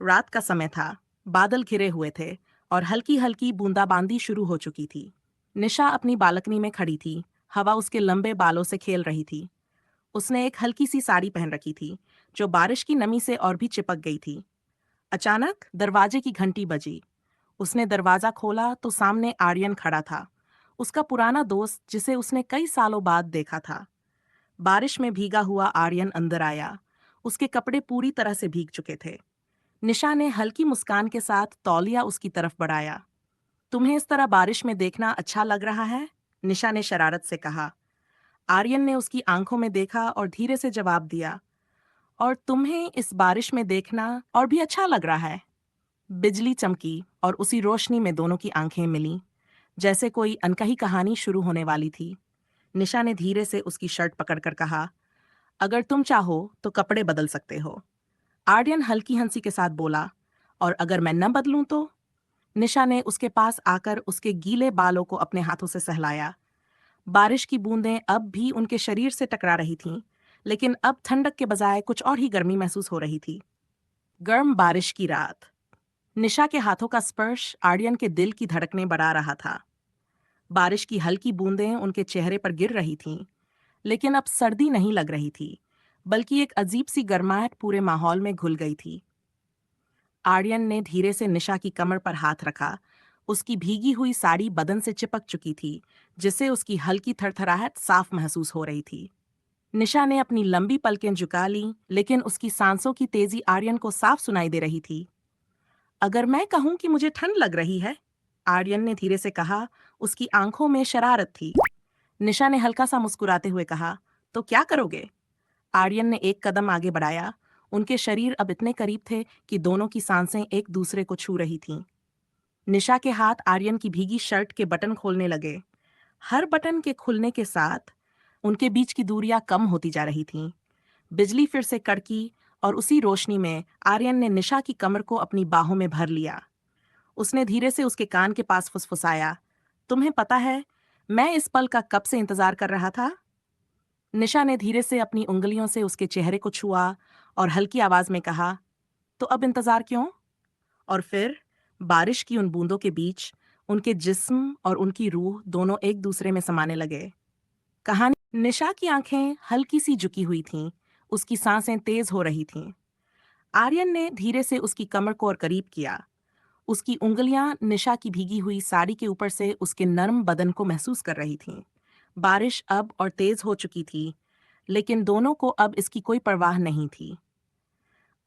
रात का समय था। बादल घिरे हुए थे और हल्की हल्की बूंदाबांदी शुरू हो चुकी थी। निशा अपनी बालकनी में खड़ी थी। हवा उसके लंबे बालों से खेल रही थी। उसने एक हल्की सी साड़ी पहन रखी थी जो बारिश की नमी से और भी चिपक गई थी। अचानक दरवाजे की घंटी बजी। उसने दरवाजा खोला तो सामने आर्यन खड़ा था, उसका पुराना दोस्त जिसे उसने कई सालों बाद देखा था। बारिश में भीगा हुआ आर्यन अंदर आया। उसके कपड़े पूरी तरह से भीग चुके थे। निशा ने हल्की मुस्कान के साथ तौलिया उसकी तरफ बढ़ाया। तुम्हें इस तरह बारिश में देखना अच्छा लग रहा है? निशा ने शरारत से कहा। आर्यन ने उसकी आंखों में देखा और धीरे से जवाब दिया, और तुम्हें इस बारिश में देखना और भी अच्छा लग रहा है। बिजली चमकी और उसी रोशनी में दोनों की आंखें मिलीं, जैसे कोई अनकही कहानी शुरू होने वाली थी। निशा ने धीरे से उसकी शर्ट पकड़कर कहा, अगर तुम चाहो तो कपड़े बदल सकते हो। आर्यन हल्की हंसी के साथ बोला, और अगर मैं न बदलूं तो? निशा ने उसके पास आकर उसके गीले बालों को अपने हाथों से सहलाया। बारिश की बूंदें अब भी उनके शरीर से टकरा रही थीं, लेकिन अब ठंडक के बजाय कुछ और ही गर्मी महसूस हो रही थी। गर्म बारिश की रात। निशा के हाथों का स्पर्श आर्यन के दिल की धड़कनें बढ़ा रहा था। बारिश की हल्की बूंदें उनके चेहरे पर गिर रही थीं, लेकिन अब सर्दी नहीं लग रही थी, बल्कि एक अजीब सी गर्माहट पूरे माहौल में घुल गई थी। आर्यन ने धीरे से निशा की कमर पर हाथ रखा। उसकी भीगी हुई साड़ी बदन से चिपक चुकी थी, जिससे उसकी हल्की थरथराहट साफ महसूस हो रही थी। निशा ने अपनी लंबी पलकें झुका लीं, लेकिन उसकी सांसों की तेजी आर्यन को साफ सुनाई दे रही थी। अगर मैं कहूं कि मुझे ठंड लग रही है, आर्यन ने धीरे से कहा। उसकी आंखों में शरारत थी। निशा ने हल्का सा मुस्कुराते हुए कहा, तो क्या करोगे? आर्यन ने एक कदम आगे बढ़ाया। उनके शरीर अब इतने करीब थे कि दोनों की सांसें एक दूसरे को छू रही थीं। निशा के हाथ आर्यन की भीगी शर्ट के बटन खोलने लगे। हर बटन के खुलने के साथ उनके बीच की दूरियां कम होती जा रही थीं। बिजली फिर से कड़की और उसी रोशनी में आर्यन ने निशा की कमर को अपनी बाहों में भर लिया। उसने धीरे से उसके कान के पास फुसफुसाया, तुम्हें पता है, मैं इस पल का कब से इंतजार कर रहा था? निशा ने धीरे से अपनी उंगलियों से उसके चेहरे को छुआ और हल्की आवाज में कहा, तो अब इंतजार क्यों? और फिर बारिश की उन बूंदों के बीच उनके जिस्म और उनकी रूह दोनों एक दूसरे में समाने लगे। कहानी। निशा की आंखें हल्की सी झुकी हुई थीं, उसकी सांसें तेज हो रही थीं। आर्यन ने धीरे से उसकी कमर को और करीब किया। उसकी उंगलियां निशा की भीगी हुई साड़ी के ऊपर से उसके नर्म बदन को महसूस कर रही थीं। बारिश अब और तेज हो चुकी थी, लेकिन दोनों को अब इसकी कोई परवाह नहीं थी।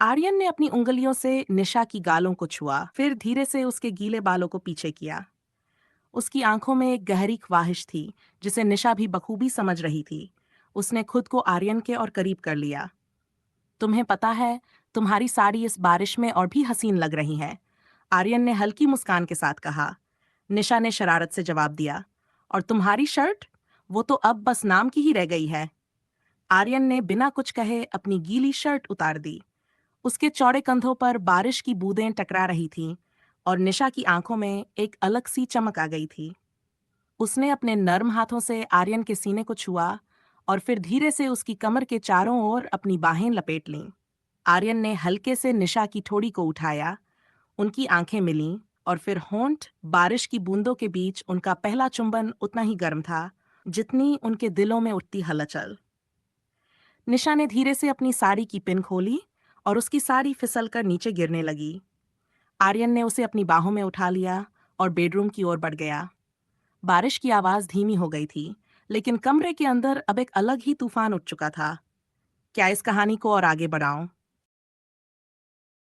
आर्यन ने अपनी उंगलियों से निशा की गालों को छुआ, फिर धीरे से उसके गीले बालों को पीछे किया। उसकी आंखों में एक गहरी ख्वाहिश थी, जिसे निशा भी बखूबी समझ रही थी। उसने खुद को आर्यन के और करीब कर लिया। तुम्हें पता है, तुम्हारी साड़ी इस बारिश में और भी हसीन लग रही है, आर्यन ने हल्की मुस्कान के साथ कहा। निशा ने शरारत से जवाब दिया, और तुम्हारी शर्ट, वो तो अब बस नाम की ही रह गई है। आर्यन ने बिना कुछ कहे अपनी गीली शर्ट उतार दी। उसके चौड़े कंधों पर बारिश की बूंदें टकरा रही थीं और निशा की आंखों में एक अलग सी चमक आ गई थी। उसने अपने नर्म हाथों से आर्यन के सीने को छुआ और फिर धीरे से उसकी कमर के चारों ओर अपनी बाहें लपेट लीं। आर्यन ने हल्के से निशा की ठोड़ी को उठाया। उनकी आंखें मिलीं और फिर होंठ बारिश की बूंदों के बीच उनका पहला चुंबन उतना ही गर्म था जितनी उनके दिलों में उठती हलचल। निशा ने धीरे से अपनी साड़ी की पिन खोली और उसकी साड़ी फिसलकर नीचे गिरने लगी। आर्यन ने उसे अपनी बाहों में उठा लिया और बेडरूम की ओर बढ़ गया। बारिश की आवाज धीमी हो गई थी, लेकिन कमरे के अंदर अब एक अलग ही तूफान उठ चुका था। क्या इस कहानी को और आगे बढ़ाऊं?